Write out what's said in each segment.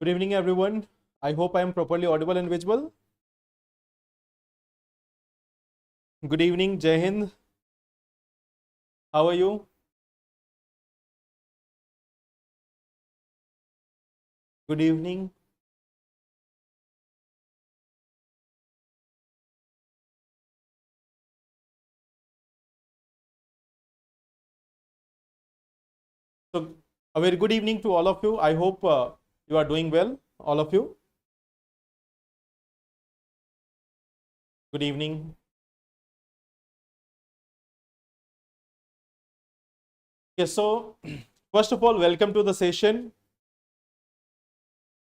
Good evening, everyone. I hope I am properly audible and visible. Good evening, Jai Hind. How are you? Good evening. So, a very good evening to all of you. I hope you are doing well, all of you. Good evening. Yes, so first of all, welcome to the session.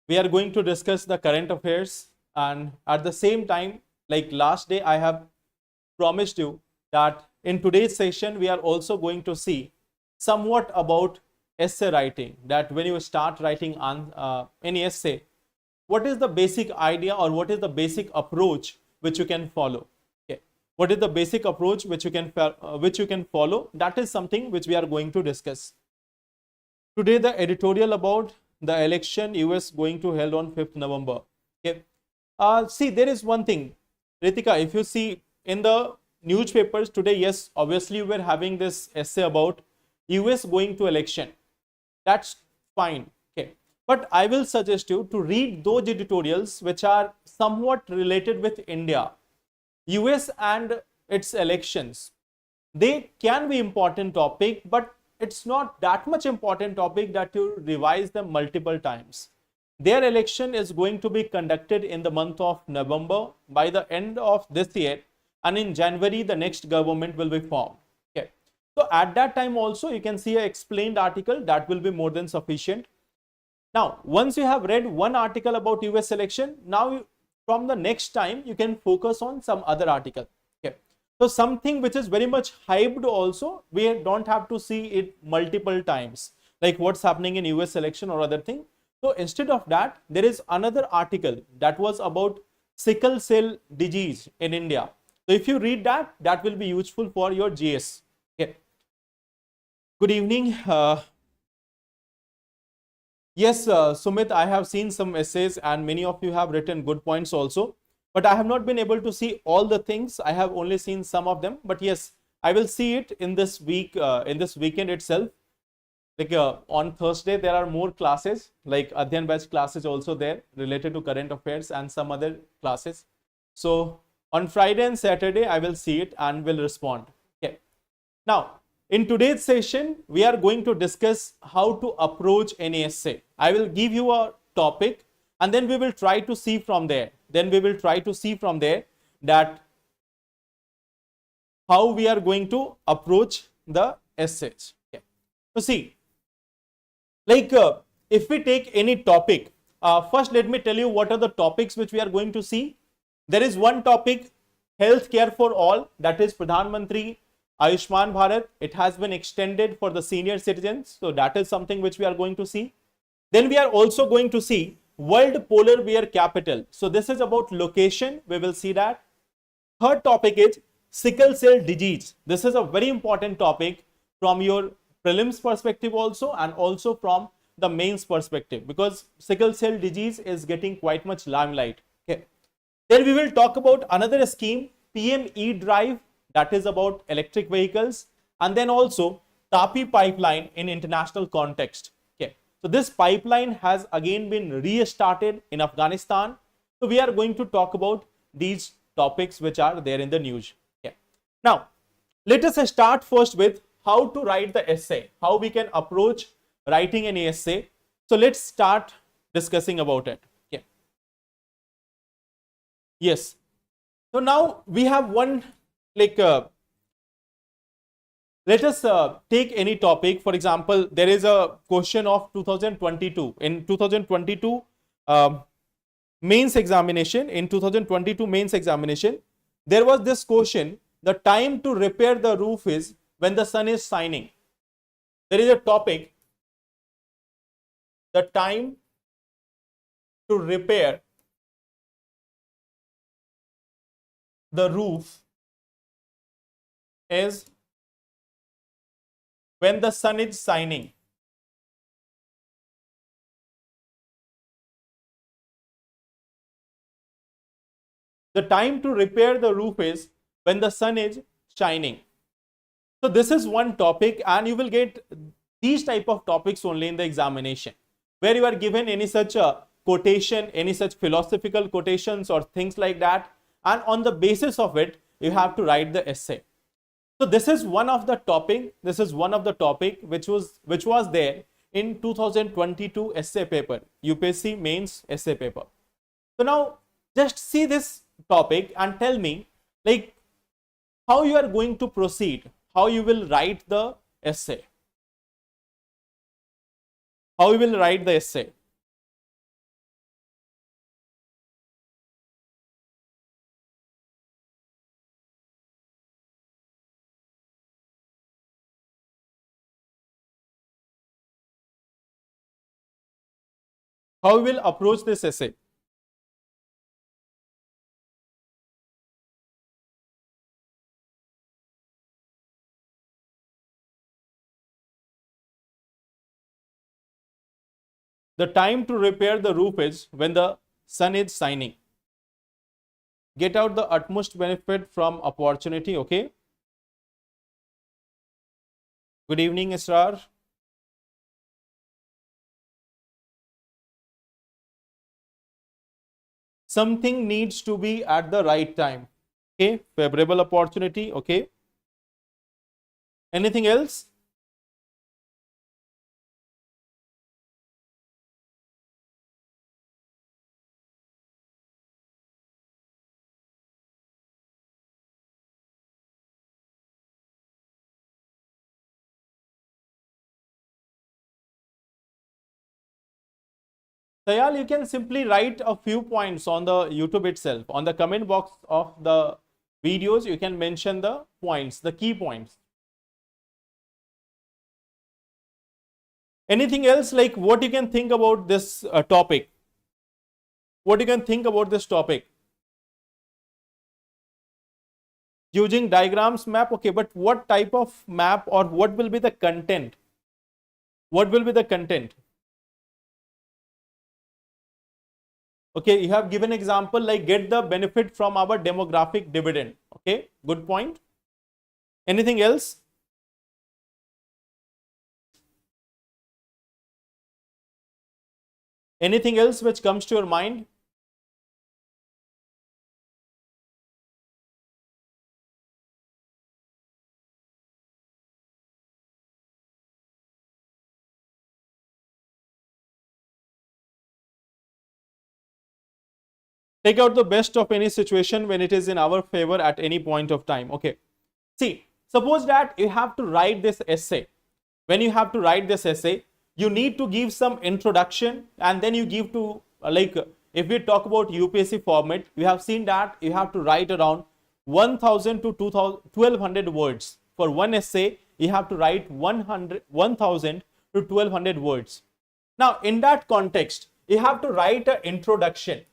We are going to discuss the current affairs, and at the same time, like last day, I have promised you that in today's session, we are also going to see somewhat about essay writing. That when you start writing on any essay, what is the basic idea or what is the basic approach which you can follow? Okay, what is the basic approach which you can follow? That is something which we are going to discuss today. The editorial about the election US going to held on 5th November. Okay, see, there is one thing, Ritika, if you see in the newspapers today, yes, obviously we're having this essay about US going to election. That's fine. Okay, but I will suggest you to read those editorials which are somewhat related with India, US and its elections. They can be important topic, but it's not that much important topic that you revise them multiple times. Their election is going to be conducted in the month of November by the end of this year, and in January the next government will be formed. Okay, so at that time also you can see a explained article that will be more than sufficient. Now, once you have read one article about US election, now from the next time you can focus on some other article. Okay, so something which is very much hyped also, we don't have to see it multiple times, like what's happening in US election or other thing. So instead of that, there is another article that was about sickle cell disease in India. So if you read that, that will be useful for your GS. Okay. Good evening. Yes, Sumit, I have seen some essays and many of you have written good points also, but I have not been able to see all the things. I have only seen some of them, but yes, I will see it in this week, in this weekend itself. Like on Thursday, there are more classes, like Adhyan Batch classes also there related to current affairs and some other classes. So on Friday and Saturday, I will see it and will respond. Okay. Now, in today's session, we are going to discuss how to approach any essay. I will give you a topic and then we will try to see from there. That how we are going to approach the essays. Okay. So see, like if we take any topic, first let me tell you what are the topics which we are going to see. There is one topic, healthcare for all, that is Pradhan Mantri Ayushman Bharat. It has been extended for the senior citizens, so that is something which we are going to see. Then we are also going to see World Polar Bear Capital. So this is about location, we will see that. Third topic is sickle cell disease. This is a very important topic from your prelims perspective also, and also from the mains perspective, because sickle cell disease is getting quite much limelight. Okay. Then we will talk about another scheme, PME drive, that is about electric vehicles, and then also TAPI pipeline in international context. Okay. So this pipeline has again been restarted in Afghanistan. So we are going to talk about these topics which are there in the news. Okay. Now, let us start first with how to write the essay, how we can approach writing an essay. So let's start discussing about it. Okay. Yes. So now we have one, like let us take any topic. For example, there is a question of 2022. In 2022 mains examination, there was this question, the time to repair the roof is when the sun is shining. There is a topic, the time to repair the roof is when the sun is shining. The time to repair the roof is when the sun is shining. So this is one topic, and you will get these type of topics only in the examination, where you are given any such quotation, any such philosophical quotations or things like that, and on the basis of it, you have to write the essay. So this is one of the topic. This is one of the topic which was there in 2022 essay paper, UPSC mains essay paper. So now just see this topic and tell me like how you are going to proceed, how you will write the essay. How you will write the essay. How you will approach this essay. The time to repair the roof is when the sun is shining. Get out the utmost benefit from opportunity. Okay. Good evening, Israr. Something needs to be at the right time. Okay. Favorable opportunity. Okay. Anything else? Sayal, you can simply write a few points on the YouTube itself. On the comment box of the videos, you can mention the points, the key points. Anything else, like what you can think about this topic? What you can think about this topic? Using diagrams map, okay, but what type of map or what will be the content? What will be the content? Okay, you have given example like get the benefit from our demographic dividend. Okay, good point. Anything else? Anything else which comes to your mind? Take out the best of any situation when it is in our favor at any point of time. Okay. See, suppose that you have to write this essay. When you have to write this essay, you need to give some introduction, and then you give to like if we talk about UPSC format, we have seen that you have to write around 1000 to 1200 words. For one essay, you have to write 1000 to 1200 words. Now, in that context, you have to write an introduction.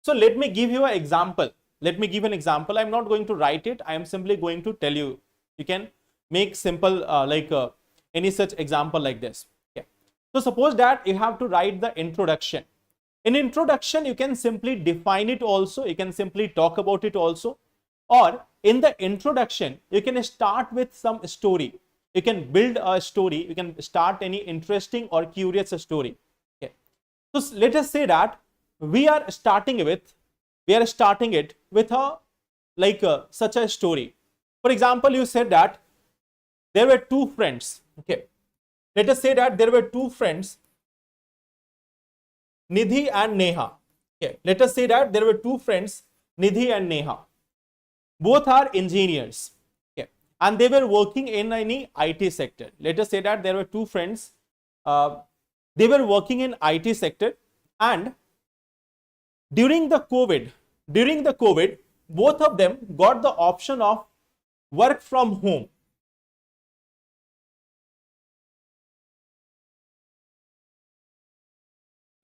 So let me give you an example. Let me give an example. I'm not going to write it. I am simply going to tell you. You can make simple any such example like this. Okay. So suppose that you have to write the introduction. In introduction, you can simply define it also. You can simply talk about it also. Or in the introduction, you can start with some story. You can build a story. You can start any interesting or curious story. Okay. So let us say that we are starting it with a such a story. For example, you said that there were two friends. Okay, let us say that there were two friends, Nidhi and Neha. Okay, let us say that there were two friends, Nidhi and Neha. Both are engineers. Okay, and they were working in any IT sector. Let us say that there were two friends. They were working in IT sector, and during the COVID, both of them got the option of work from home.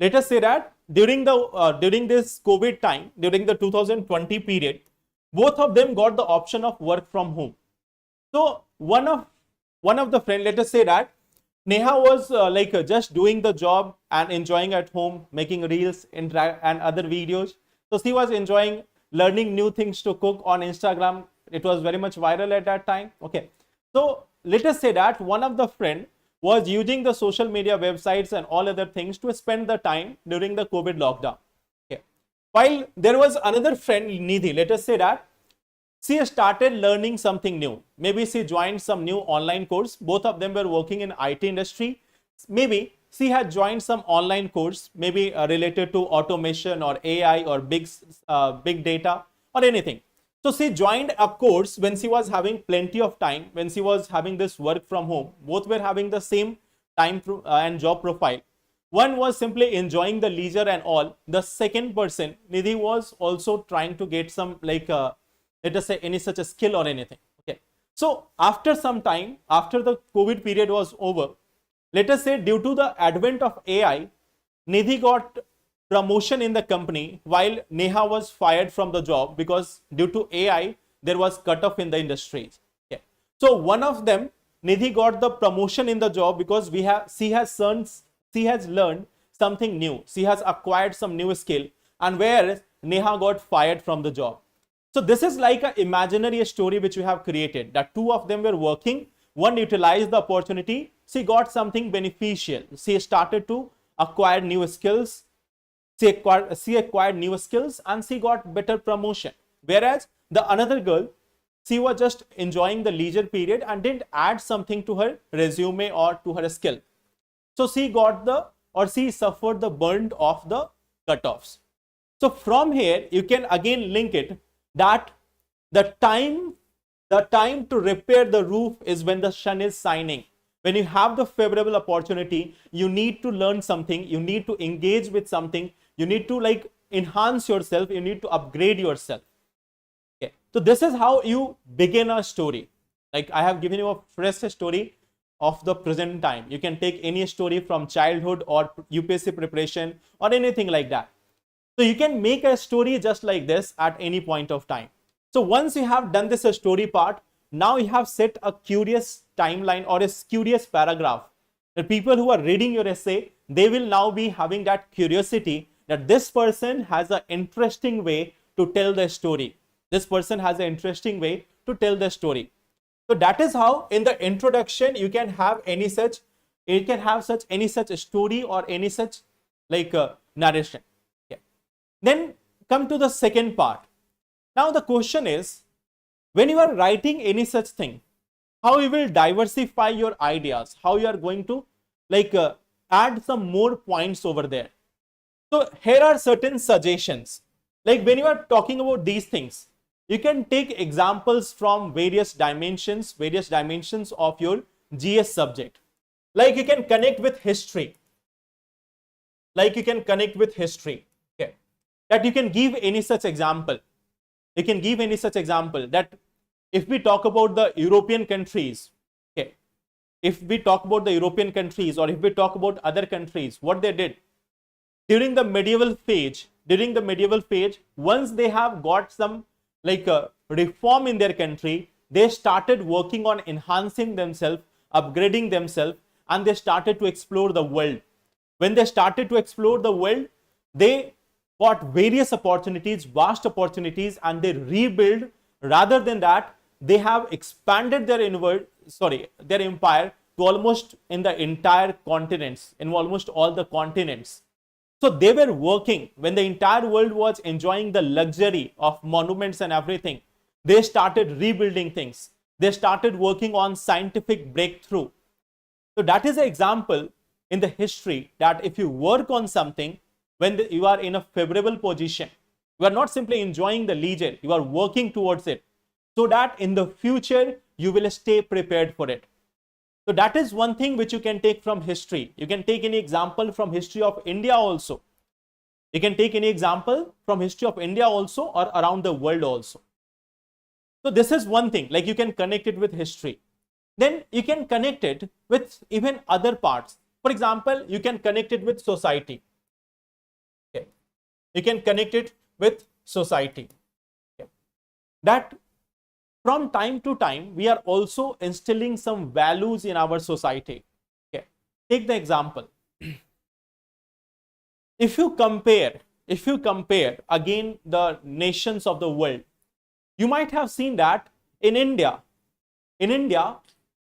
Let us say that during this COVID time, during the 2020 period, both of them got the option of work from home. So one of the friend, let us say that Neha was just doing the job and enjoying at home, making reels and other videos. So she was enjoying learning new things to cook on Instagram. It was very much viral at that time. Okay. So let us say that one of the friend was using the social media websites and all other things to spend the time during the COVID lockdown. Okay. While there was another friend, Nidhi, let us say that she started learning something new. Maybe she joined some new online course. Both of them were working in IT industry. Maybe she had joined some online course, maybe related to automation or AI or big data or anything. So she joined a course when she was having plenty of time, when she was having this work from home. Both were having the same time and job profile. One was simply enjoying the leisure and all. The second person, Nidhi, was also trying to get some let us say any such a skill or anything. Okay. So after some time, after the COVID period was over, let us say due to the advent of AI, Nidhi got promotion in the company while Neha was fired from the job because due to AI, there was cut-off in the industries. Okay. So one of them, Nidhi got the promotion in the job because she has learned something new. She has acquired some new skill, and whereas Neha got fired from the job. So this is like an imaginary story which we have created, that two of them were working. One utilized the opportunity. She got something beneficial. She started to acquire new skills. She acquired new skills and she got better promotion. Whereas the another girl, she was just enjoying the leisure period and didn't add something to her resume or to her skill. So she suffered the burn of the cutoffs. So from here, you can again link it that the time to repair the roof is when the sun is shining. When you have the favorable opportunity, you need to learn something, you need to engage with something, you need to enhance yourself, you need to upgrade yourself. Okay. So this is how you begin a story. Like I have given you a fresh story of the present time. You can take any story from childhood or UPSC preparation or anything like that. So you can make a story just like this at any point of time. So once you have done this story part, now you have set a curious timeline or a curious paragraph. The people who are reading your essay, they will now be having that curiosity that this person has an interesting way to tell the story. This person has an interesting way to tell the story. So that is how in the introduction you can have any such story or any such narration. Then come to the second part. Now the question is, when you are writing any such thing, how you will diversify your ideas, how you are going to add some more points over there. So here are certain suggestions. Like when you are talking about these things, you can take examples from various dimensions of your GS subject. Like you can connect with history. Okay. That you can give any such example. You can give any such example that if we talk about the European countries, okay, if we talk about the European countries or if we talk about other countries, what they did during the medieval phase, once they have got some reform in their country, they started working on enhancing themselves, upgrading themselves, and they started to explore the world. When they started to explore the world, they got various opportunities, vast opportunities, and they rebuild. Rather than that, they have expanded their empire to almost in the entire continents, in almost all the continents. So they were working when the entire world was enjoying the luxury of monuments and everything. They started rebuilding things. They started working on scientific breakthrough. So that is an example in the history that if you work on something, when you are in a favorable position, you are not simply enjoying the leisure, you are working towards it, so that in the future you will stay prepared for it. So that is one thing which you can take from history. You can take any example from history of India also. You can take any example from history of India also or around the world also. So this is one thing, like you can connect it with history. Then you can connect it with even other parts. For example, you can connect it with society. Okay. You can connect it with society. Okay. That from time to time, we are also instilling some values in our society. Okay. Take the example. If you compare if you compare again the nations of the world, you might have seen that in India,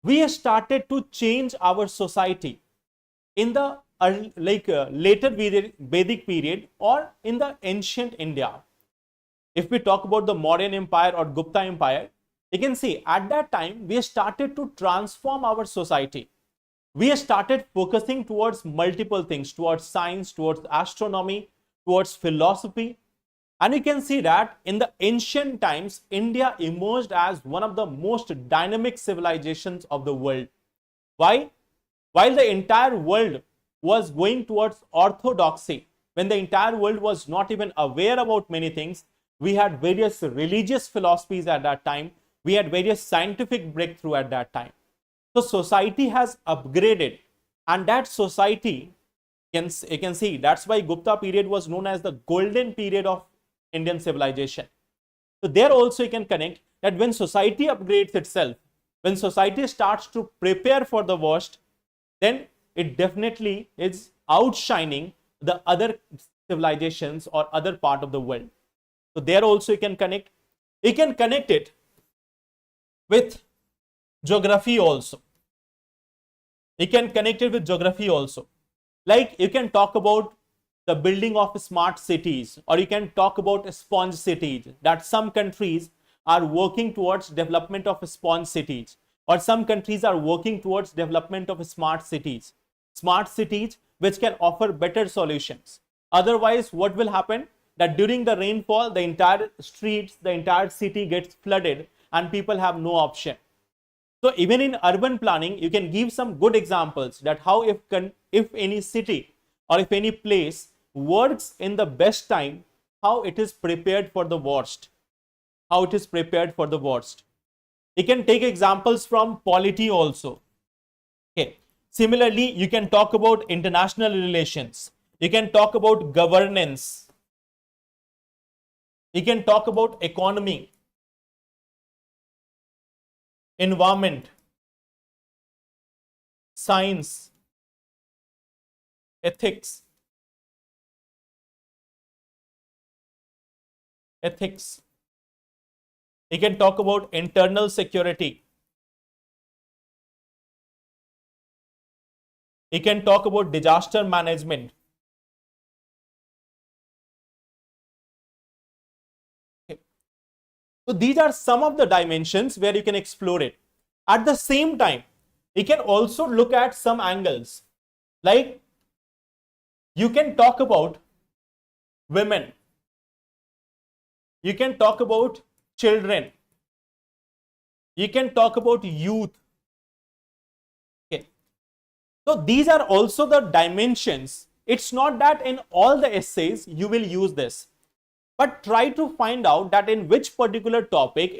we started to change our society in the later Vedic period or in the ancient India. If we talk about the Mauryan Empire or Gupta Empire, you can see at that time we started to transform our society. We started focusing towards multiple things, towards science, towards astronomy, towards philosophy. And you can see that in the ancient times, India emerged as one of the most dynamic civilizations of the world. Why? While the entire world was going towards orthodoxy, when the entire world was not even aware about many things, we had various religious philosophies at that time. We had various scientific breakthrough at that time. So society has upgraded, and that society, you can see, that's why Gupta period was known as the golden period of Indian civilization. So there also you can connect that when society upgrades itself, when society starts to prepare for the worst, then it definitely is outshining the other civilizations or other part of the world. So there also you can connect. You can connect it with geography also. You can connect it with geography also. Like you can talk about the building of smart cities, or you can talk about sponge cities, that some countries are working towards development of sponge cities, or some countries are working towards development of smart cities which can offer better solutions. Otherwise, what will happen? That during the rainfall, the entire streets, the entire city gets flooded and people have no option. So even in urban planning, you can give some good examples that how if any city or if any place works in the best time, how it is prepared for the worst. How it is prepared for the worst. You can take examples from polity also. Okay. Similarly, you can talk about international relations. You can talk about governance. You can talk about economy, environment, science, ethics. You can talk about internal security. You can talk about disaster management. Okay. So these are some of the dimensions where you can explore it. At the same time, you can also look at some angles. Like you can talk about women. You can talk about children. You can talk about youth. Okay. So these are also the dimensions. It's not that in all the essays you will use this, but try to find out that in which particular topic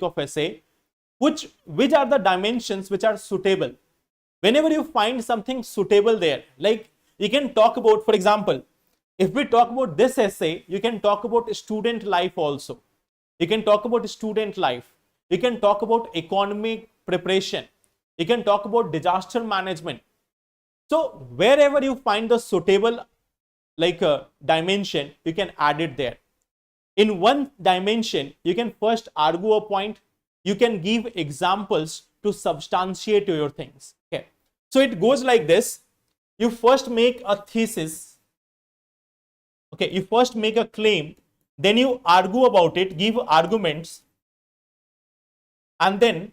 of essay, which are the dimensions which are suitable. Whenever you find something suitable there, like you can talk about, for example, if we talk about this essay, you can talk about student life also. You can talk about student life. You can talk about economic preparation. You can talk about disaster management. So wherever you find the suitable dimension, you can add it there. In one dimension, you can first argue a point. You can give examples to substantiate your things. Okay. So it goes like this. You first make a thesis. Okay, you first make a claim, then you argue about it, give arguments, and then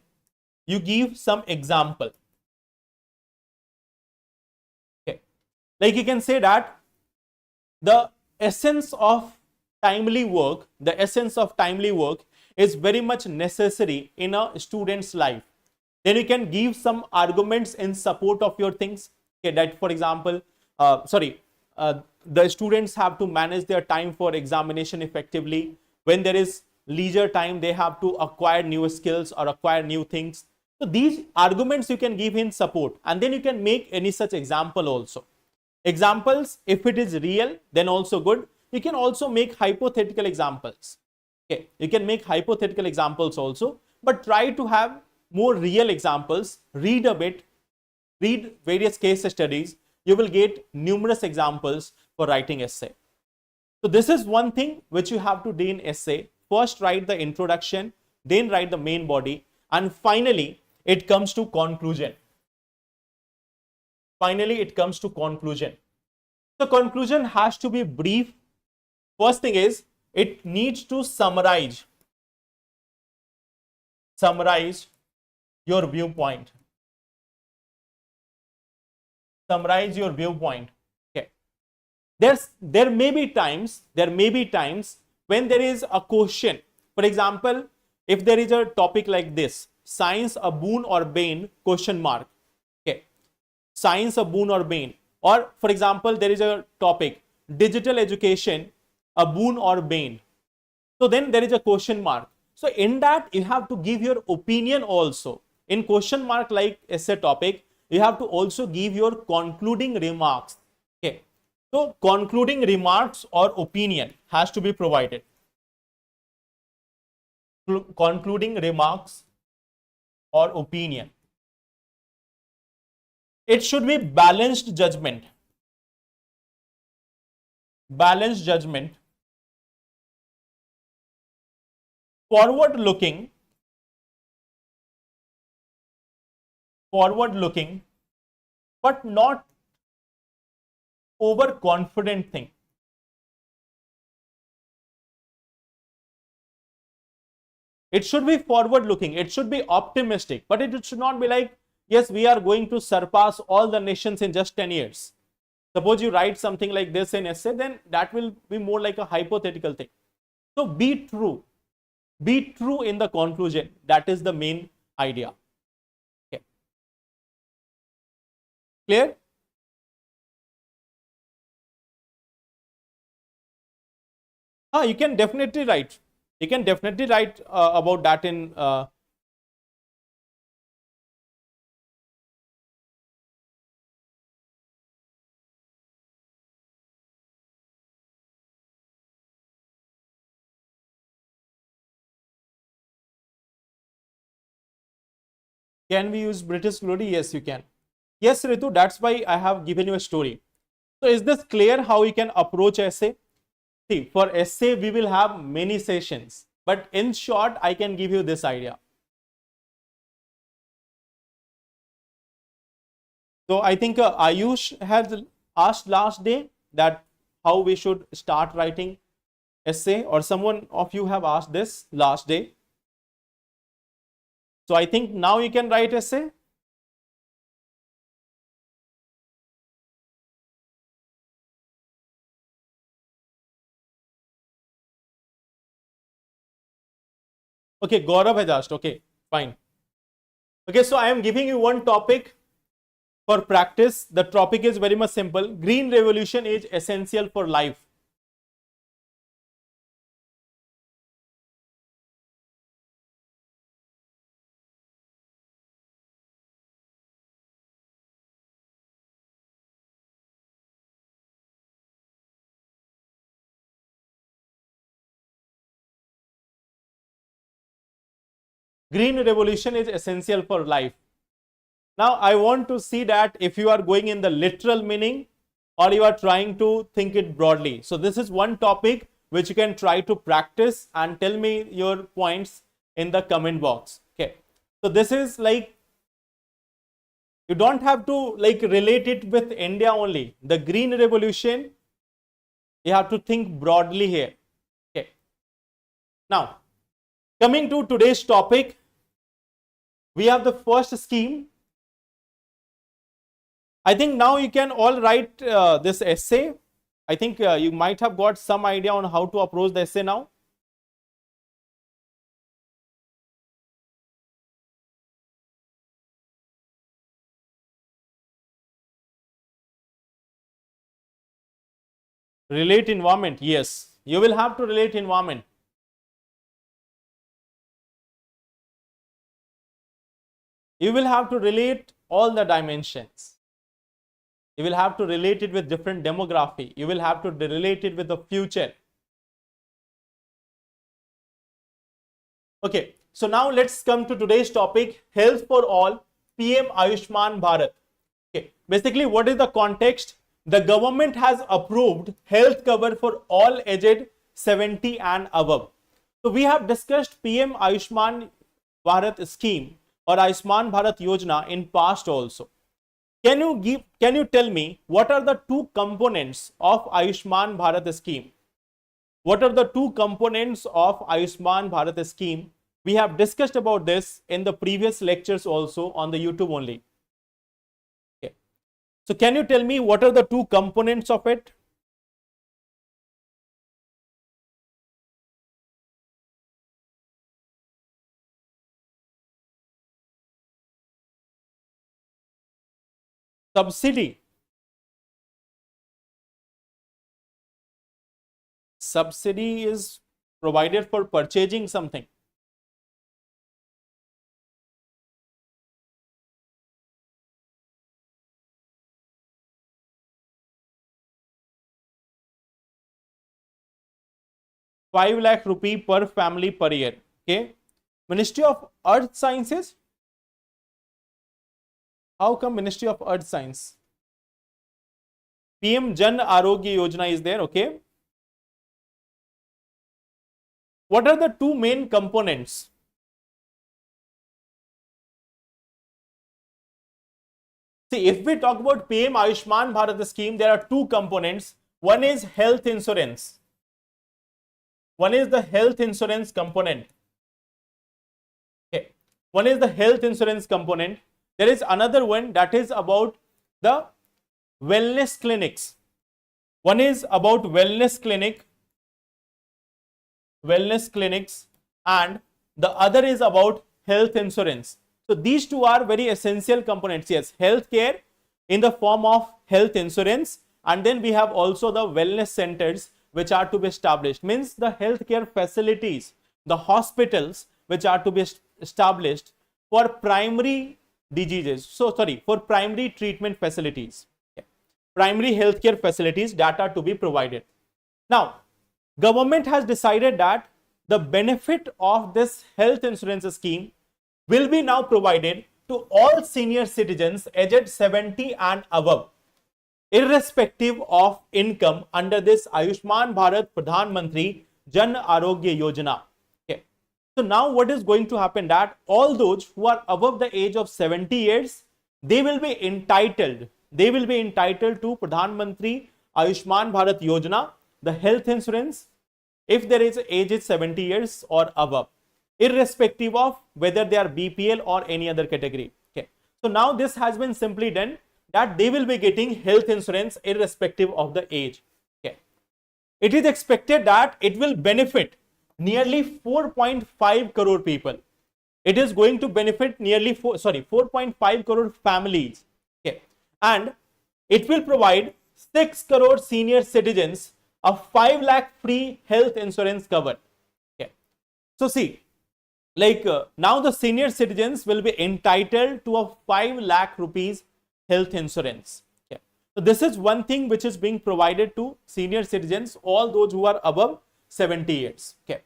you give some example. Okay, like you can say that the essence of timely work is very much necessary in a student's life. Then you can give some arguments in support of your things. Okay, that for example, the students have to manage their time for examination effectively. When there is leisure time, they have to acquire new skills or acquire new things. So these arguments you can give in support, and then you can make any such example also. Examples, if it is real, then also good. You can also make hypothetical examples. Okay, you can make hypothetical examples also, but try to have more real examples. Read a bit, read various case studies. You will get numerous examples for writing essay. So this is one thing which you have to do in essay. First write the introduction, then write the main body, and finally it comes to conclusion. Finally it comes to conclusion. The conclusion has to be brief. First thing is it needs to summarize your viewpoint. Summarize your viewpoint. Okay. There may be times when there is a question. For example, if there is a topic like this, science a boon or bane, question mark. Okay. Science a boon or bane. Or for example, there is a topic, digital education, a boon or bane. So then there is a question mark. So in that you have to give your opinion also. In question mark like essay topic, you have to also give your concluding remarks. Okay. So concluding remarks or opinion has to be provided. Concluding remarks or opinion. It should be balanced judgment. Balanced judgment. Forward looking, but not overconfident thing. It should be forward looking, it should be optimistic, but it should not be like, yes, we are going to surpass all the nations in just 10 years. Suppose you write something like this in essay, then that will be more like a hypothetical thing. So be true. Be true in the conclusion. That is the main idea. Okay. Clear? You can definitely write. You can definitely write about that in Can we use British glory? Yes, you can. Yes, Ritu, that's why I have given you a story. So is this clear how you can approach essay? See, for essay, we will have many sessions, but in short, I can give you this idea. So I think Ayush has asked last day that how we should start writing essay, or someone of you have asked this last day. So I think now you can write essay. Okay, Gaurav has asked. Okay, fine. Okay, so I am giving you one topic for practice. The topic is very much simple. Green revolution is essential for life. Green revolution is essential for life. Now I want to see that if you are going in the literal meaning or you are trying to think it broadly. So this is one topic which you can try to practice and tell me your points in the comment box. Okay. So this is like, you don't have to like relate it with India only. The green revolution, you have to think broadly here. Okay. Now, coming to today's topic, we have the first scheme. I think now you can all write this essay. I think you might have got some idea on how to approach the essay now. Relate environment. Yes, you will have to relate environment. You will have to relate all the dimensions. You will have to relate it with different demography. You will have to relate it with the future. Okay, so now let's come to today's topic, health for all, PM Ayushman Bharat. Okay, basically what is the context? the government has approved health cover for all aged 70 and above. So we have discussed PM Ayushman Bharat scheme or Ayushman Bharat Yojana in past also. Can you tell me what are the two components of Ayushman Bharat scheme? What are the two components of Ayushman Bharat scheme? We have discussed about this in the previous lectures also on the YouTube only. Okay. So can you tell me what are the two components of it? Subsidy. Subsidy is provided for purchasing something. ₹5 lakh per family per year. Okay. Ministry of Earth Sciences. How come Ministry of Earth Science? PM Jan Arogya Yojana is there. Okay. What are the two main components? See, if we talk about PM Ayushman Bharat scheme, there are two components. One is health insurance. One is the health insurance component. Okay. One is the health insurance component. There is another one that is about the wellness clinics. One is about wellness clinics, and the other is about health insurance. So these two are very essential components. Yes, healthcare in the form of health insurance, and then we have also the wellness centers which are to be established. Means the healthcare facilities, the hospitals which are to be established for primary diseases. So sorry, for primary treatment facilities, primary healthcare facilities that are to be provided. Now, government has decided that the benefit of this health insurance scheme will be now provided to all senior citizens aged 70 and above, irrespective of income, under this Ayushman Bharat Pradhan Mantri Jan Arogya Yojana. Okay. So now what is going to happen, that all those who are above the age of 70 years, they will be entitled to Pradhan Mantri Ayushman Bharat Yojana, the health insurance, if there is age is 70 years or above, irrespective of whether they are BPL or any other category. Okay. So now this has been simply done, that they will be getting health insurance irrespective of the age. Okay. It is expected that it will benefit nearly 4.5 crore people. It is going to benefit nearly 4.5 crore families. Okay. And it will provide 6 crore senior citizens a 5 lakh free health insurance cover. Okay. So see, like now the senior citizens will be entitled to a 5 lakh rupees health insurance. Okay. So this is one thing which is being provided to senior citizens, all those who are above 70 years. Okay.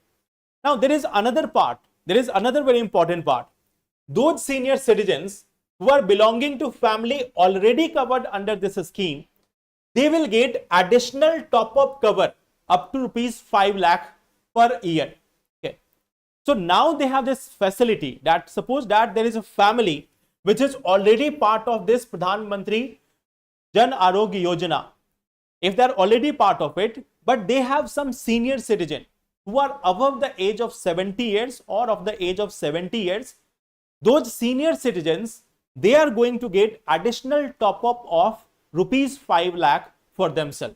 Now there is another part. There is another very important part. Those senior citizens who are belonging to family already covered under this scheme, they will get additional top-up cover up to rupees 5 lakh per year. Okay. So now they have this facility that suppose that there is a family which is already part of this Pradhan Mantri Jan Arogya Yojana. If they are already part of it, but they have some senior citizen who are above the age of 70 years or of the age of 70 years, those senior citizens, they are going to get additional top-up of rupees 5 lakh for themselves.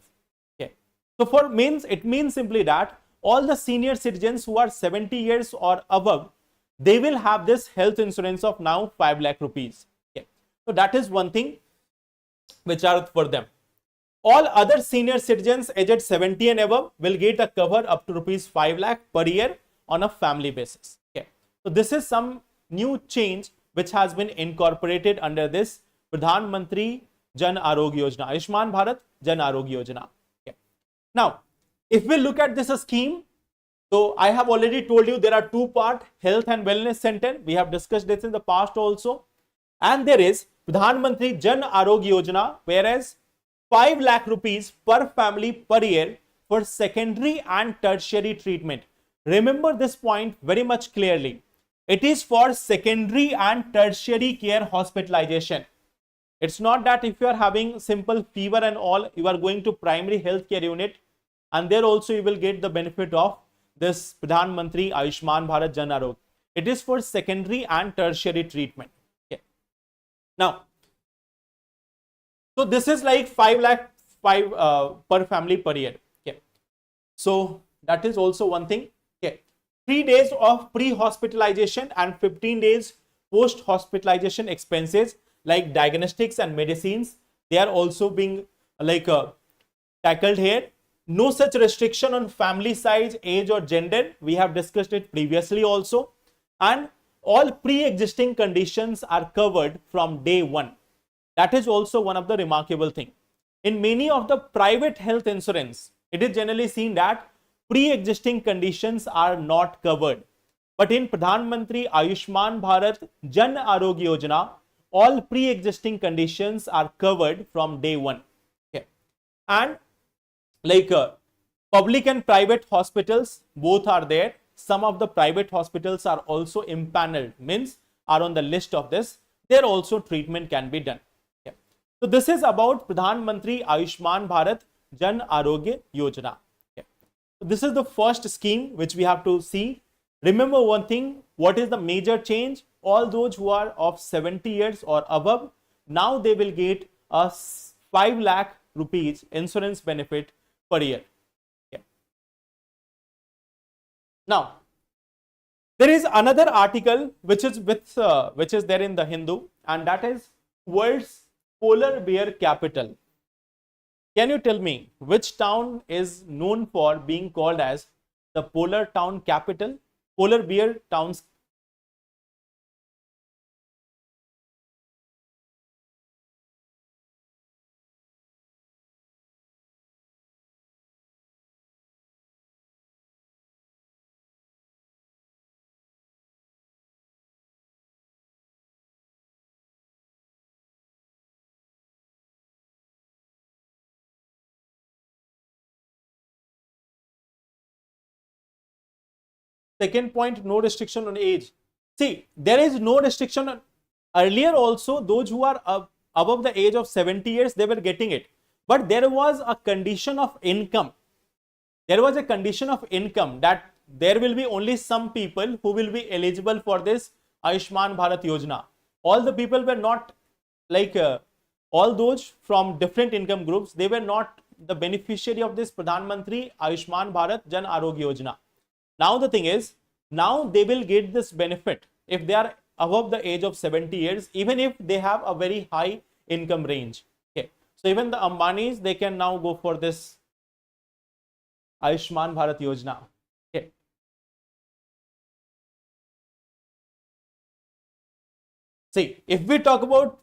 Okay. So it means simply that all the senior citizens who are 70 years or above, they will have this health insurance of now 5 lakh rupees. Okay. So that is one thing which are for them. All other senior citizens aged 70 and above will get a cover up to rupees 5 lakh per year on a family basis. Okay. So this is some new change which has been incorporated under this Pradhan Mantri Jan Arogya Yojana, Ayushman Bharat Jan Arogya Yojana. Okay. Now, if we look at this scheme, so I have already told you there are two parts, health and wellness center. We have discussed this in the past also. And there is Pradhan Mantri Jan Arogya Yojana, whereas 5 lakh rupees per family per year for secondary and tertiary treatment. Remember this point very much clearly. It is for secondary and tertiary care hospitalization. It's not that if you are having simple fever and all, you are going to primary healthcare unit and there also you will get the benefit of this Pradhan Mantri Ayushman Bharat Jan Arogya. It is for secondary and tertiary treatment. Okay. Now, so this is like 5 lakh per family per year. Okay. So that is also one thing. Okay. 3 days of pre-hospitalization and 15 days post-hospitalization expenses like diagnostics and medicines, they are also being tackled here. No such restriction on family size, age or gender. We have discussed it previously also. And all pre-existing conditions are covered from day one. That is also one of the remarkable thing. In many of the private health insurance, it is generally seen that pre-existing conditions are not covered. But in Pradhan Mantri Ayushman Bharat Jan Arogya Yojana, all pre-existing conditions are covered from day one. Okay. And public and private hospitals, both are there. Some of the private hospitals are also impaneled, means are on the list of this. There also treatment can be done. Okay. So this is about Pradhan Mantri Ayushman Bharat Jan Arogya Yojana. Okay. So this is the first scheme which we have to see. Remember one thing, what is the major change? All those who are of 70 years or above, now they will get a 5 lakh rupees insurance benefit per year. Yeah. Now, there is another article which is there in the Hindu, and that is world's polar bear capital. Can you tell me which town is known for being called as the polar town capital? Polar bear towns. Second point, no restriction on age. See, there is no restriction on, earlier also those who are above the age of 70 years, they were getting it. But there was a condition of income. There was a condition of income that there will be only some people who will be eligible for this Ayushman Bharat Yojana. All the people were not all those from different income groups, they were not the beneficiary of this Pradhan Mantri Ayushman Bharat Jan Arogya Yojana. Now the thing is, now they will get this benefit if they are above the age of 70 years, even if they have a very high income range. Okay. So even the Ambanis, they can now go for this Ayushman Bharat Yojana. Okay. See, if we talk about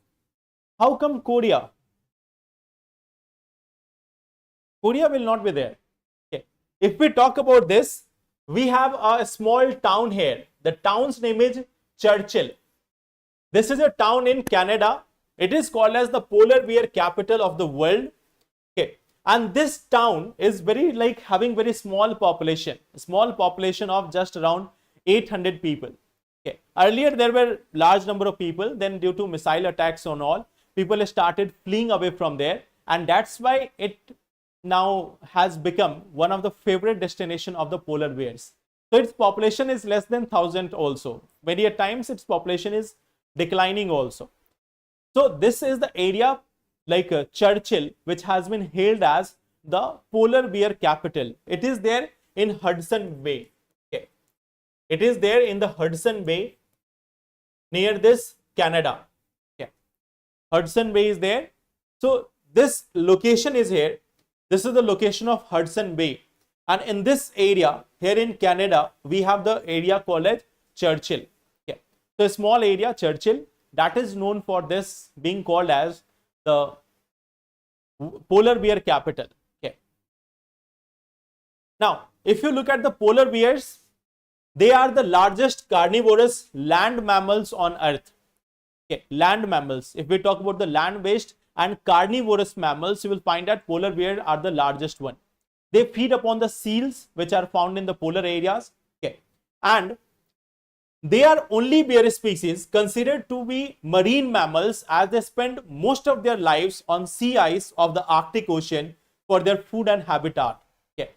how come Korea will not be there. Okay. If we talk about this, we have a small town here. The town's name is Churchill. This is a town in Canada. It is called as the polar bear capital of the world. Okay. And this town is very having very small population of just around 800 people. Okay. Earlier there were large number of people, then due to missile attacks and all, people started fleeing away from there, and that's why it now has become one of the favorite destination of the polar bears. So its population is less than 1,000 also. Many a times its population is declining also. So this is the area Churchill, which has been hailed as the polar bear capital. It is there in Hudson Bay. Okay. It is there in the Hudson Bay near this Canada. Okay. Hudson Bay is there. So this location is here. This is the location of Hudson Bay, and in this area here in Canada, we have the area called as Churchill. Okay. So a small area, Churchill, that is known for this being called as the polar bear capital. Okay. Now, if you look at the polar bears, they are the largest carnivorous land mammals on earth. Okay. Land mammals. If we talk about the land-based, and carnivorous mammals, you will find that polar bears are the largest one. They feed upon the seals which are found in the polar areas. Okay, and they are only bear species considered to be marine mammals, as they spend most of their lives on sea ice of the Arctic Ocean for their food and habitat. Okay.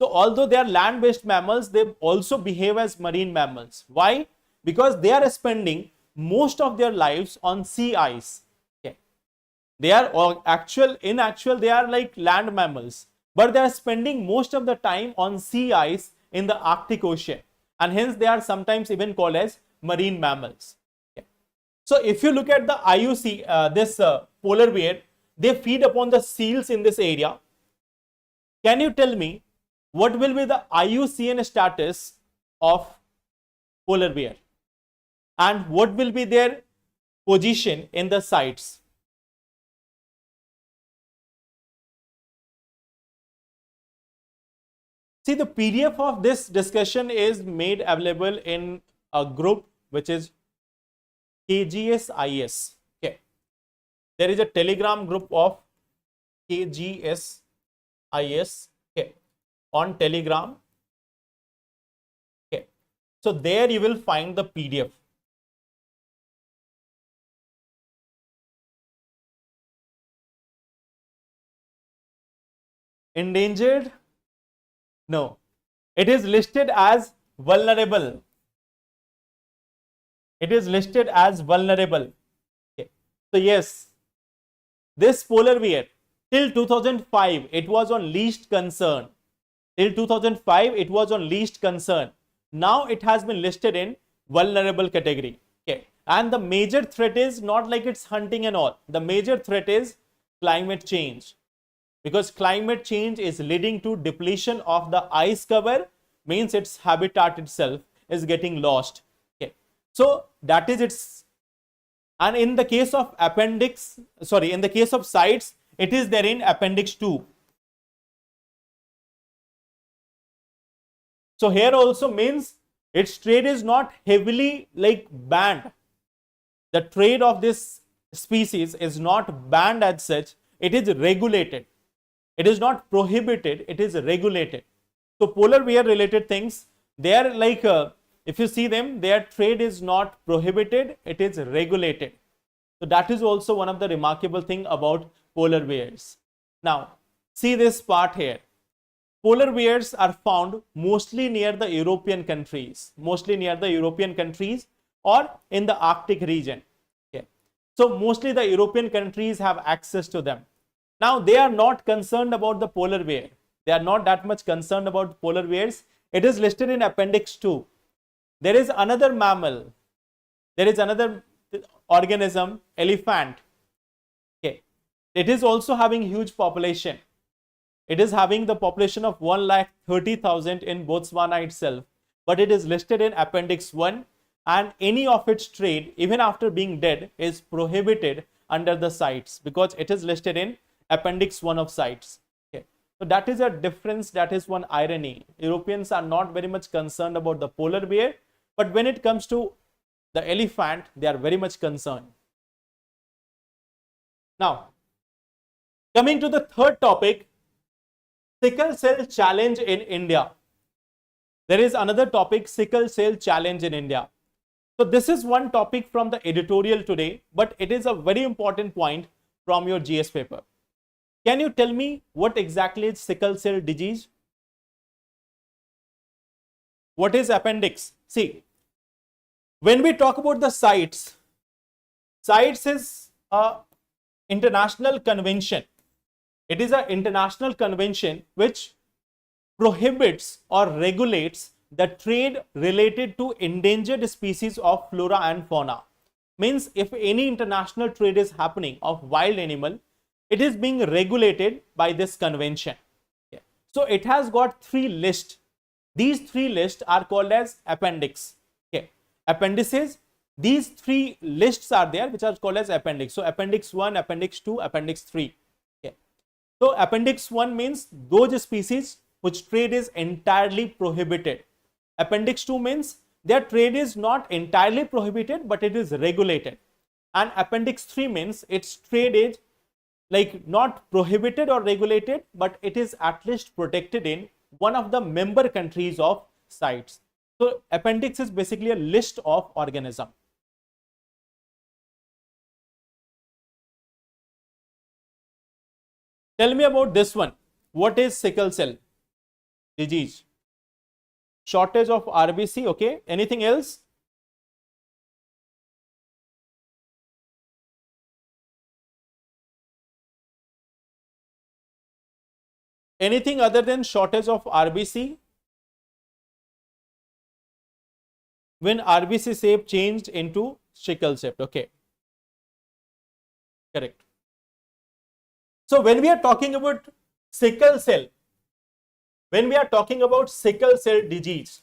So although they are land-based mammals, they also behave as marine mammals. Why? Because they are spending most of their lives on sea ice. Okay. They are in actual they are like land mammals, but they are spending most of the time on sea ice in the Arctic Ocean, and hence they are sometimes even called as marine mammals. Okay. So if you look at the IUC, this polar bear, they feed upon the seals in this area. Can you tell me what will be the IUCN status of polar bear and what will be their position in the CITES? See, the PDF of this discussion is made available in a group which is KGS IAS. Okay. There is a Telegram group of KGS IAS, okay, on Telegram. Okay. So there you will find the PDF. Endangered? No, it is listed as vulnerable. It is listed as vulnerable. Okay. So yes, this polar bear till 2005 it was on least concern. Till 2005 it was on least concern. Now it has been listed in vulnerable category. Okay. And the major threat is not like it's hunting and all. The major threat is climate change. Because climate change is leading to depletion of the ice cover, means its habitat itself is getting lost. Okay. So that is its, and in the case of in the case of CITES, it is there in appendix 2. So here also means its trade is not heavily like banned. The trade of this species is not banned as such, it is regulated. It is not prohibited, it is regulated. So polar bear related things, they are like, if you see them, their trade is not prohibited, it is regulated. So that is also one of the remarkable thing about polar bears. Now, see this part here. Polar bears are found mostly near the European countries, or in the Arctic region. Okay. So mostly the European countries have access to them. Now, they are not concerned about the polar bear. They are not that much concerned about polar bears. It is listed in appendix 2. There is another mammal. There is another organism, elephant. Okay. It is also having huge population. It is having the population of 1,30,000 in Botswana itself. But it is listed in appendix 1, and any of its trade, even after being dead, is prohibited under the CITES because it is listed in appendix 1 of CITES. Okay. So that is a difference, that is one irony. Europeans are not very much concerned about the polar bear, but when it comes to the elephant, they are very much concerned. Now, coming to the third topic, sickle cell challenge in India. There is another topic, sickle cell challenge in India. So this is one topic from the editorial today, but it is a very important point from your GS paper. Can you tell me what exactly is sickle cell disease? What is appendix? See, when we talk about the CITES, CITES is a international convention. It is an international convention which prohibits or regulates the trade related to endangered species of flora and fauna. Means if any international trade is happening of wild animal, it is being regulated by this convention. Okay. So it has got 3 lists. These 3 lists are called as appendix. Okay. Appendices, these 3 lists are there which are called as appendix. So appendix 1, appendix 2, appendix 3. Okay. So appendix 1 means those species which trade is entirely prohibited. Appendix 2 means their trade is not entirely prohibited, but it is regulated. And appendix 3 means its trade is like not prohibited or regulated, but it is at least protected in one of the member countries of CITES. So appendix is basically a list of organism. Tell me about this one. What is sickle cell disease? Shortage of RBC, okay. Anything else? Anything other than shortage of RBC? When RBC shape changed into sickle shape, okay. Correct. So when we are talking about sickle cell, when we are talking about sickle cell disease,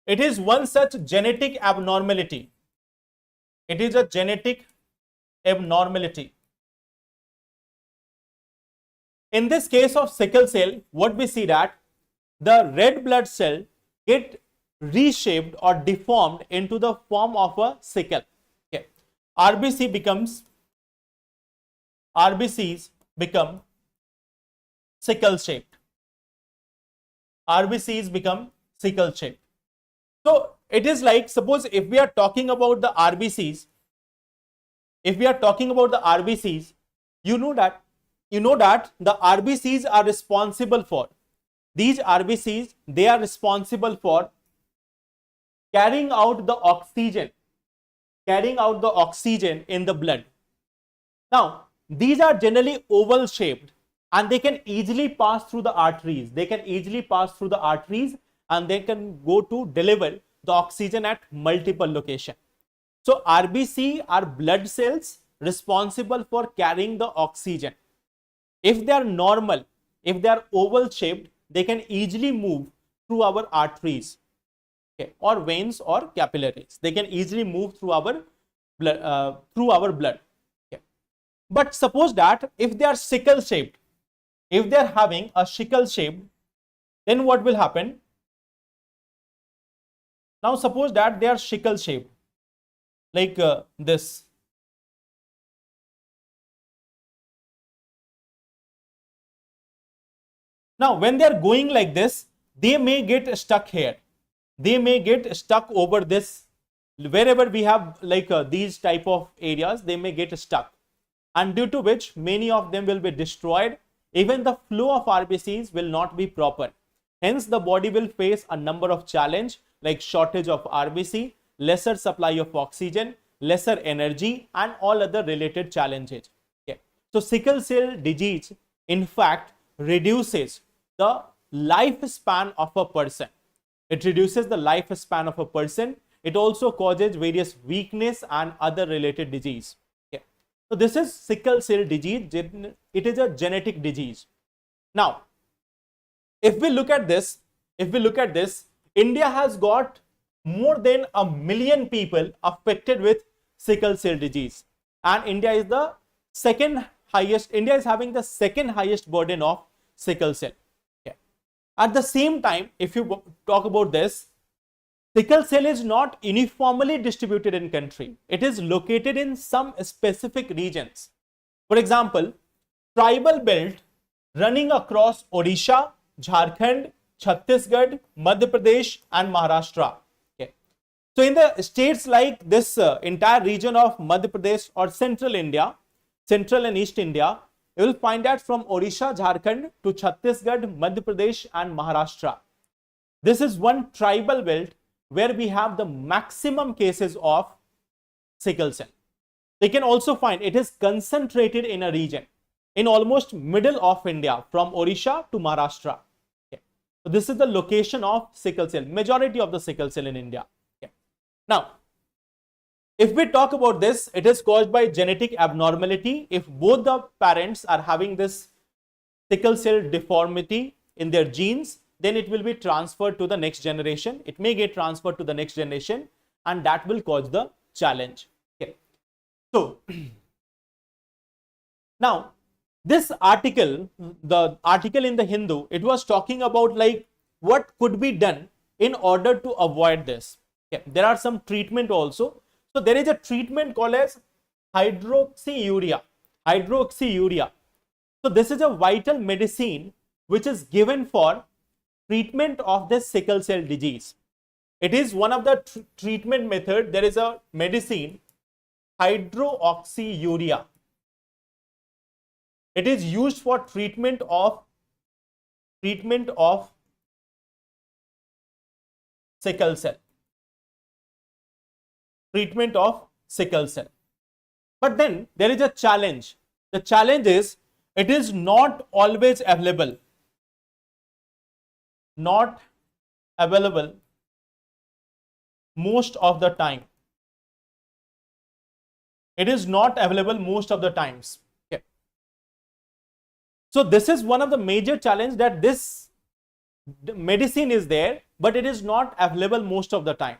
it is one such genetic abnormality. It is a genetic abnormality. In this case of sickle cell, what we see that the red blood cell get reshaped or deformed into the form of a sickle. Okay. RBCs become sickle shaped. RBCs become sickle shaped. So it is like, suppose if we are talking about the RBCs, you know that the RBCs are responsible for, these RBCs, they are responsible for carrying out the oxygen in the blood. Now, these are generally oval shaped and they can easily pass through the arteries. And they can go to deliver the oxygen at multiple locations. So RBC are blood cells responsible for carrying the oxygen. If they are normal, if they are oval shaped, they can easily move through our arteries, okay, or veins or capillaries. They can easily move through our blood. Okay. But suppose that if they are sickle shaped, if they are having a sickle shape, then what will happen? Now suppose that they are sickle shaped like this. Now when they are going like this, they may get stuck here. They may get stuck over this. Wherever we have like these type of areas, they may get stuck. And due to which many of them will be destroyed. Even the flow of RBCs will not be proper. Hence the body will face a number of challenges like shortage of RBC, lesser supply of oxygen, lesser energy and all other related challenges. Okay. So sickle cell disease in fact reduces the lifespan of a person. It reduces the lifespan of a person. It also causes various weakness and other related disease. Okay. So this is sickle cell disease. It is a genetic disease. Now, if we look at this, India has got more than 1 million people affected with sickle cell disease, and India is having the second highest burden of sickle cell. Okay. At the same time, if you talk about this, sickle cell is not uniformly distributed in country. It is located in some specific regions. For example, tribal belt running across Odisha, Jharkhand, Chhattisgarh, Madhya Pradesh and Maharashtra. Okay. So in the states like this entire region of Madhya Pradesh or central India, central and east India, you will find that from Odisha, Jharkhand to Chhattisgarh, Madhya Pradesh and Maharashtra. This is one tribal belt where we have the maximum cases of sickle cell. They can also find it is concentrated in a region in almost middle of India from Odisha to Maharashtra. Okay. So this is the location of sickle cell, majority of the sickle cell in India. Okay. Now, if we talk about this, it is caused by genetic abnormality. If both the parents are having this sickle cell deformity in their genes, then it will be transferred to the next generation. It may get transferred to the next generation and that will cause the challenge. Okay. So, now this article, the article in the Hindu, it was talking about like what could be done in order to avoid this. Okay. There are some treatment also. So there is a treatment called as hydroxyurea. Hydroxyurea. So this is a vital medicine which is given for treatment of this sickle cell disease. It is one of the treatment method. There is a medicine, hydroxyurea. It is used for treatment of sickle cell. Treatment of sickle cell. But then there is a challenge. The challenge is it is not always available. Not available most of the time. It is not available most of the times. Okay. So this is one of the major challenge, that this medicine is there, but it is not available most of the time.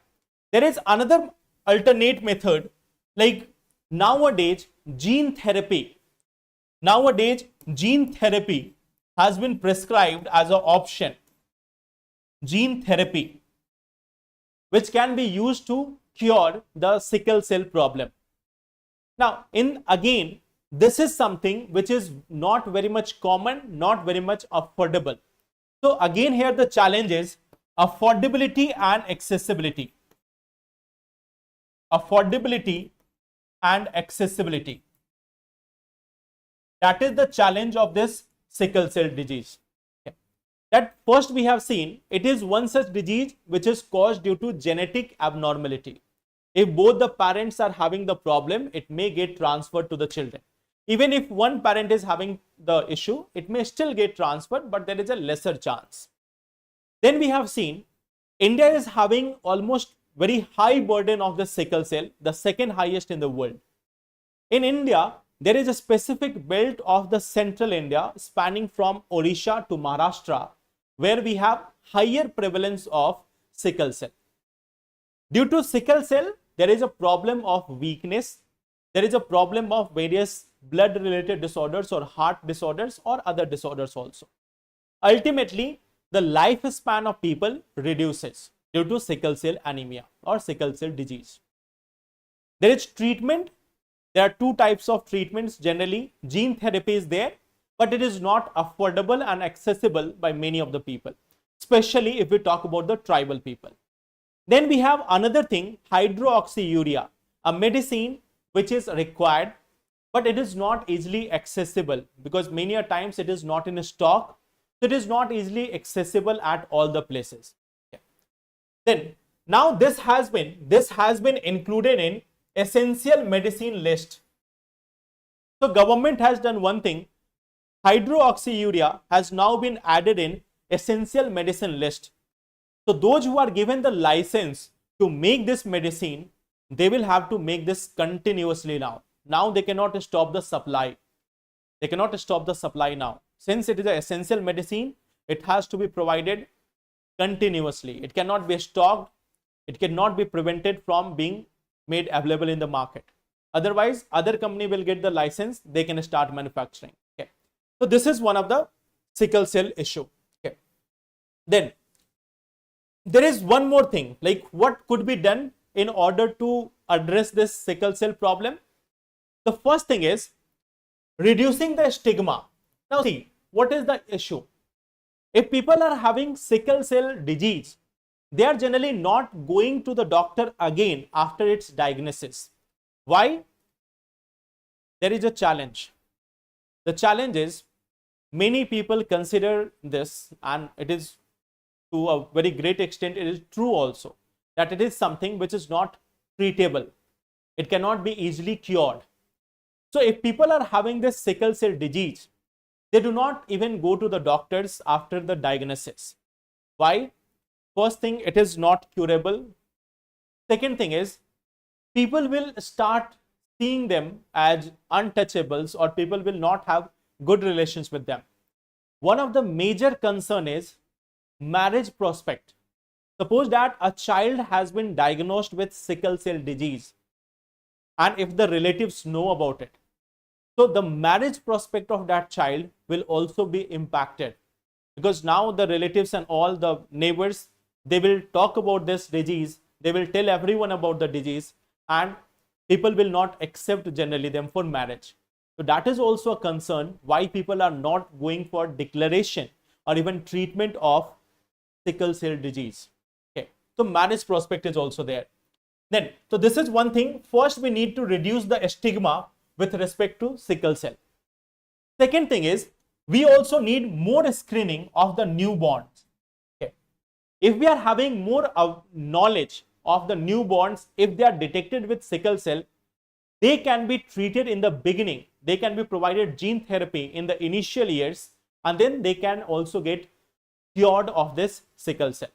There is another alternate method, like nowadays gene therapy. Nowadays gene therapy has been prescribed as an option. Gene therapy, which can be used to cure the sickle cell problem. Now, again, this is something which is not very much common, not very much affordable. So again, here the challenge is affordability and accessibility. Affordability and accessibility. That is the challenge of this sickle cell disease. Okay. That first we have seen, it is one such disease which is caused due to genetic abnormality. If both the parents are having the problem, it may get transferred to the children. Even if one parent is having the issue, it may still get transferred, but there is a lesser chance. Then we have seen India is having almost very high burden of the sickle cell, the second highest in the world. In India, there is a specific belt of the central India spanning from Odisha to Maharashtra, where we have higher prevalence of sickle cell. Due to sickle cell, there is a problem of weakness. There is a problem of various blood related disorders or heart disorders or other disorders also. Ultimately, the lifespan of people reduces due to sickle cell anemia or sickle cell disease. There is treatment. There are two types of treatments generally. Gene therapy is there, but it is not affordable and accessible by many of the people, especially if we talk about the tribal people. Then we have another thing, hydroxyurea, a medicine which is required, but it is not easily accessible because many a times it is not in stock. So it is not easily accessible at all the places. Okay. Then now this has been included in essential medicine list. So government has done one thing. Hydroxyurea has now been added in essential medicine list. So those who are given the license to make this medicine, they will have to make this continuously now. Now they cannot stop the supply. They cannot stop the supply now. Since it is an essential medicine, it has to be provided continuously. It cannot be stocked. It cannot be prevented from being made available in the market. Otherwise, other company will get the license. They can start manufacturing. Okay. So this is one of the sickle cell issue. Okay. Then there is one more thing, like what could be done in order to address this sickle cell problem. The first thing is reducing the stigma. Now see, what is the issue? If people are having sickle cell disease, they are generally not going to the doctor again after its diagnosis. Why? There is a challenge. The challenge is many people consider this, and it is to a very great extent, it is true also, that it is something which is not treatable. It cannot be easily cured. So if people are having this sickle cell disease, they do not even go to the doctors after the diagnosis. Why? First thing, it is not curable. Second thing is, people will start seeing them as untouchables, or people will not have good relations with them. One of the major concern is marriage prospect. Suppose that a child has been diagnosed with sickle cell disease, and if the relatives know about it, so the marriage prospect of that child will also be impacted, because now the relatives and all the neighbors, they will talk about this disease, they will tell everyone about the disease, and People will not accept generally them for marriage. So that is also a concern why people are not going for declaration or even treatment of sickle cell disease. Okay, so marriage prospect is also there. Then, so this is one thing. First, we need to reduce the stigma with respect to sickle cell. Second thing is, we also need more screening of the newborns. Okay. If we are having more knowledge of the newborns, if they are detected with sickle cell, they can be treated in the beginning. They can be provided gene therapy in the initial years, and then they can also get cured of this sickle cell.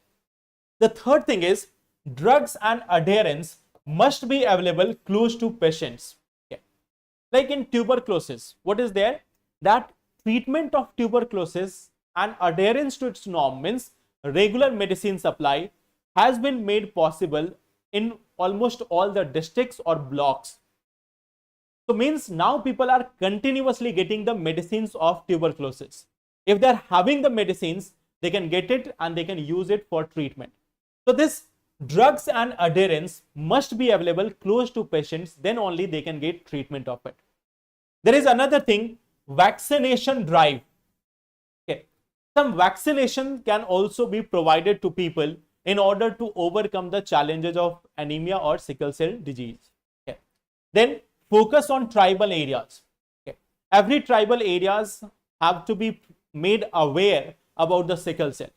The third thing is, drugs and adherence must be available close to patients. Okay. Like in tuberculosis, what is there? That treatment of tuberculosis and adherence to its norm, means regular medicine supply, has been made possible in almost all the districts or blocks. So means now people are continuously getting the medicines of tuberculosis. If they are having the medicines, they can get it and they can use it for treatment. So this drugs and adherence must be available close to patients, then only they can get treatment of it. There is another thing, vaccination drive. Okay. Some vaccination can also be provided to people in order to overcome the challenges of anemia or sickle cell disease. Okay. Then focus on tribal areas. Okay. Every tribal areas have to be made aware about the sickle cell.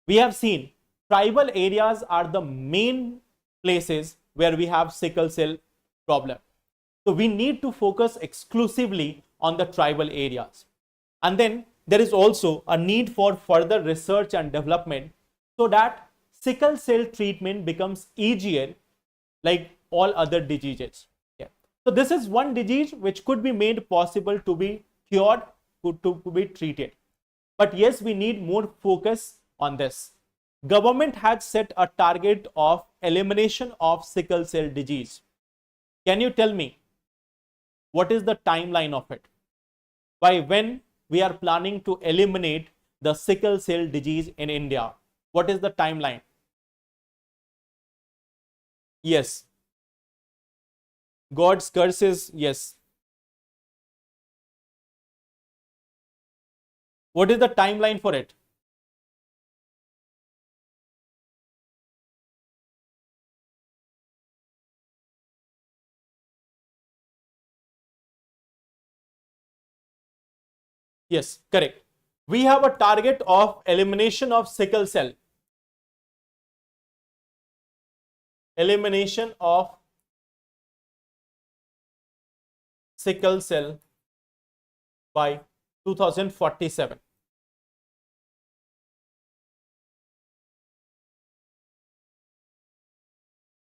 We have seen tribal areas are the main places where we have sickle cell problem. So we need to focus exclusively on the tribal areas. And then there is also a need for further research and development so that sickle cell treatment becomes easier like all other diseases. Yeah. So this is one disease which could be made possible to be cured, to be treated. But yes, we need more focus on this. Government has set a target of elimination of sickle cell disease. Can you tell me what is the timeline of it? By when we are planning to eliminate the sickle cell disease in India? What is the timeline? Yes. God's curses, yes. What is the timeline for it? Yes, correct. We have a target of elimination of sickle cell. Elimination of sickle cell by 2047.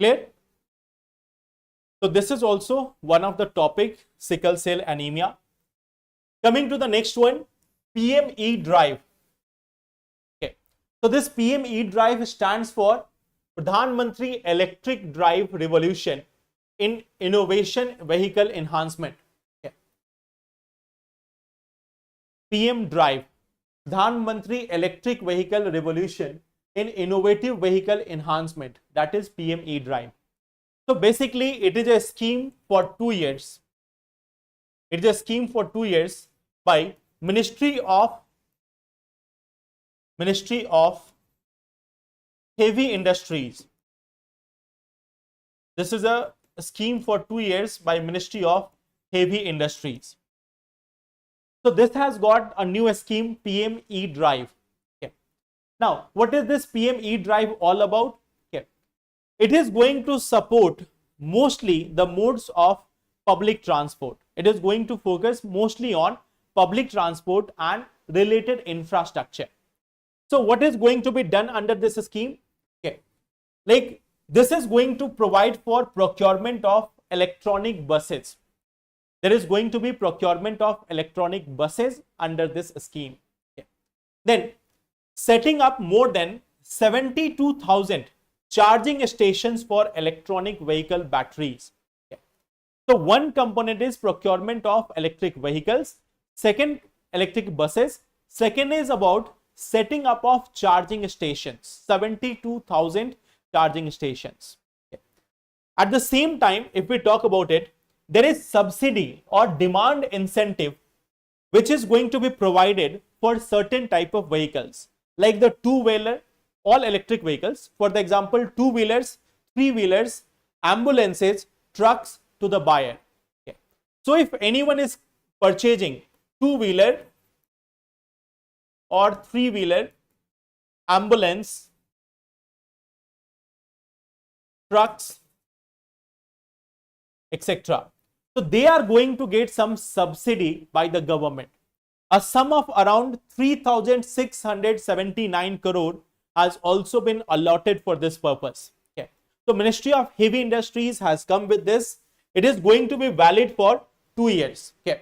Clear? So this is also one of the topic, sickle cell anemia. Coming to the next one, PME drive. Okay. So this PME drive stands for Pradhan Mantri Electric Drive Revolution in Innovation Vehicle Enhancement. Okay. PM drive, Pradhan Mantri Electric Vehicle Revolution in Innovative Vehicle Enhancement, that is PME drive. So basically it is a scheme for 2 years. It is a scheme for 2 years by Ministry of Heavy Industries. This is a scheme for 2 years by Ministry of Heavy Industries. So this has got a new scheme, PME drive. Okay. Now, what is this PME drive all about? Okay. It is going to support mostly the modes of public transport. It is going to focus mostly on public transport and related infrastructure. So what is going to be done under this scheme? Okay. Like this is going to provide for procurement of electronic buses. There is going to be procurement of electronic buses under this scheme. Okay. Then setting up more than 72,000 charging stations for electronic vehicle batteries. Okay. So one component is procurement of electric vehicles. Second, electric buses. Second is about setting up of charging stations, 72,000 charging stations. Okay. At the same time, if we talk about it, there is subsidy or demand incentive which is going to be provided for certain type of vehicles, like the two-wheeler, all electric vehicles, for the example, two-wheelers, three-wheelers, ambulances, trucks to the buyer. Okay. So if anyone is purchasing two-wheeler or three-wheeler, ambulance, trucks, etc. So they are going to get some subsidy by the government. A sum of around 3,679 crore has also been allotted for this purpose. Okay. So Ministry of Heavy Industries has come with this. It is going to be valid for 2 years. Okay.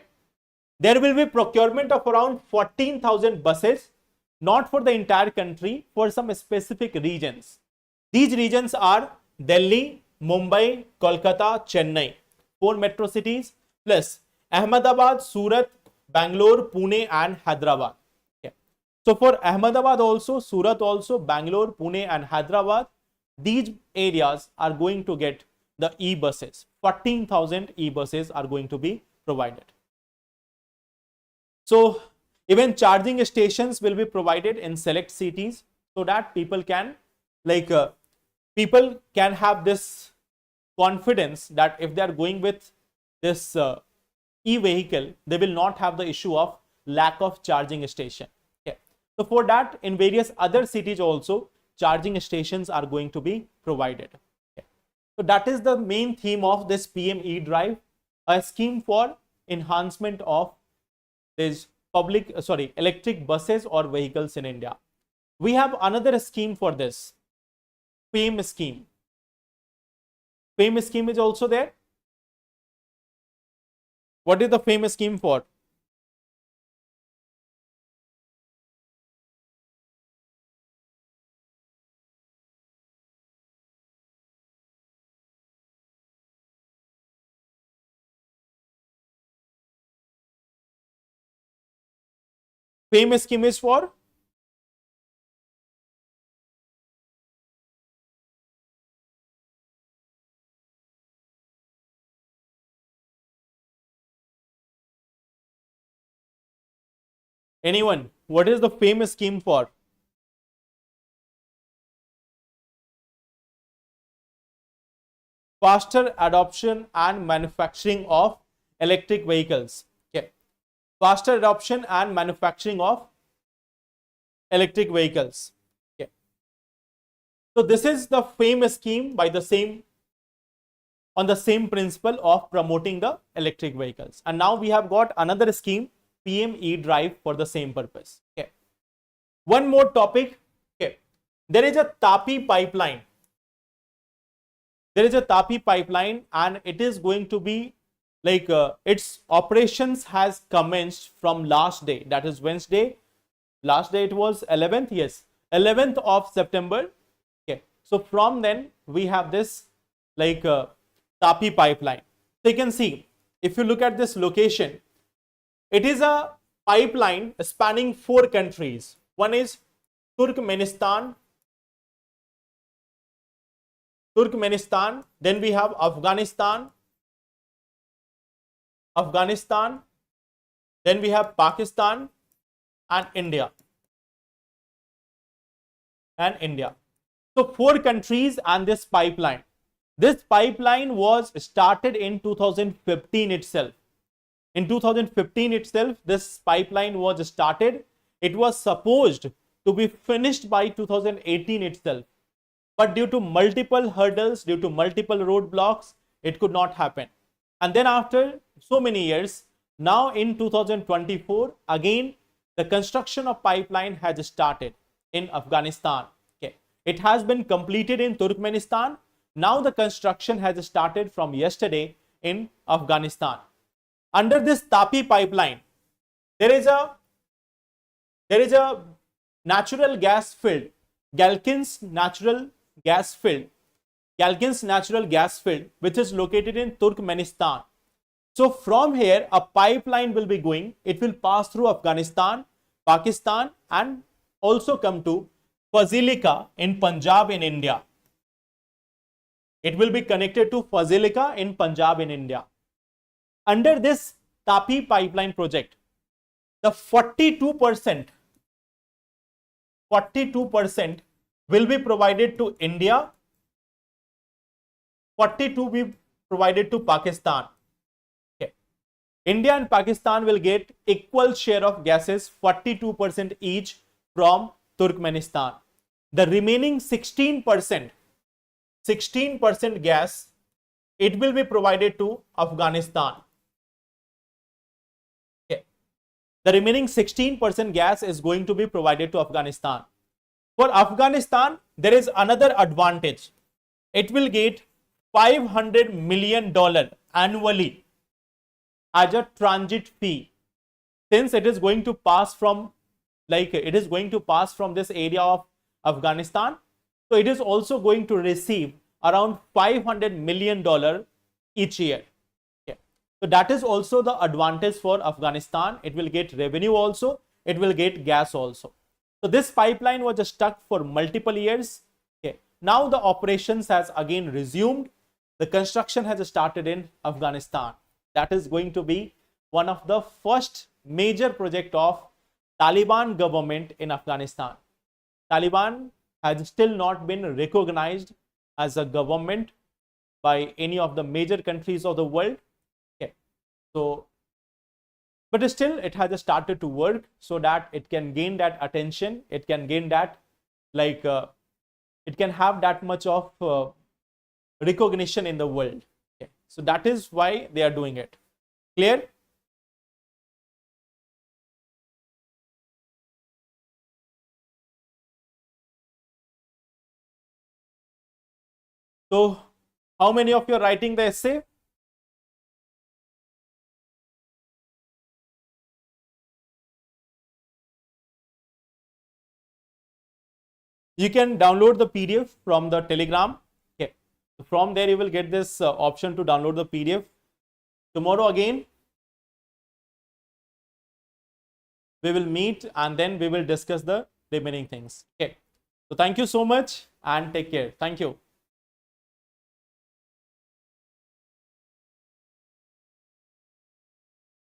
There will be procurement of around 14,000 buses, not for the entire country, for some specific regions. These regions are Delhi, Mumbai, Kolkata, Chennai, 4 metro cities, plus Ahmedabad, Surat, Bangalore, Pune and Hyderabad. Okay. So for Ahmedabad also, Surat also, Bangalore, Pune and Hyderabad, these areas are going to get the e-buses. 14,000 e-buses are going to be provided. So even charging stations will be provided in select cities, so that people can have this confidence that if they are going with this e-vehicle, they will not have the issue of lack of charging station. Okay. So for that, in various other cities also, charging stations are going to be provided. Okay. So that is the main theme of this PM E-Drive, a scheme for enhancement of these electric buses or vehicles in India. We have another scheme for this, FAME scheme. FAME scheme is also there. What is the FAME scheme for? FAME scheme is for anyone? What is the FAME scheme for? Faster adoption and manufacturing of electric vehicles. Okay. Faster adoption and manufacturing of electric vehicles. Okay. So this is the FAME scheme by the same, on the same principle of promoting the electric vehicles. And now we have got another scheme, PM E-Drive, for the same purpose. Okay. One more topic. Okay. There is a Tapi pipeline. There is a Tapi pipeline, and it is going to be its operations has commenced from last day, that is Wednesday. Last day it was 11th, yes, 11th of September. Okay. So from then we have this Tapi pipeline. So you can see, if you look at this location, it is a pipeline spanning 4 countries. One is Turkmenistan, then we have Afghanistan, then we have Pakistan and India. So 4 countries and this pipeline. This pipeline was started in 2015 itself. In 2015 itself, this pipeline was started. It was supposed to be finished by 2018 itself. But due to multiple hurdles, due to multiple roadblocks, it could not happen. And then after so many years, now in 2024, again, the construction of pipeline has started in Afghanistan. Okay. It has been completed in Turkmenistan. Now the construction has started from yesterday in Afghanistan. Under this Tapi pipeline, there is a natural gas field, Galkin's natural gas field, which is located in Turkmenistan. So from here, a pipeline will be going. It will pass through Afghanistan, Pakistan, and also come to Fazilika in Punjab in India. It will be connected to Fazilika in Punjab in India. Under this Tapi pipeline project, the 42% will be provided to India, 42 will be provided to Pakistan. Okay. India and Pakistan will get equal share of gases, 42% each from Turkmenistan. The remaining 16% gas, it will be provided to Afghanistan. Okay. The remaining 16% gas is going to be provided to Afghanistan. For Afghanistan, there is another advantage. It will get $500 million annually as a transit fee, since it is going to pass from this area of Afghanistan. So it is also going to receive around $500 million each year. Okay. So that is also the advantage for Afghanistan. It will get revenue also, it will get gas also. So this pipeline was stuck for multiple years. Okay. Now the operations has again resumed. The construction has started in Afghanistan. That is going to be one of the first major project of Taliban government in Afghanistan. Taliban has still not been recognized as a government by any of the major countries of the world. Okay. So, but still it has started to work so that it can gain that attention. It can gain that, it can have that much of recognition in the world. Okay. So that is why they are doing it. Clear? So how many of you are writing the essay? You can download the PDF from the Telegram. Okay. From there you will get this option to download the PDF. Tomorrow again we will meet and then we will discuss the remaining things. Okay. So thank you so much and take care. Thank you.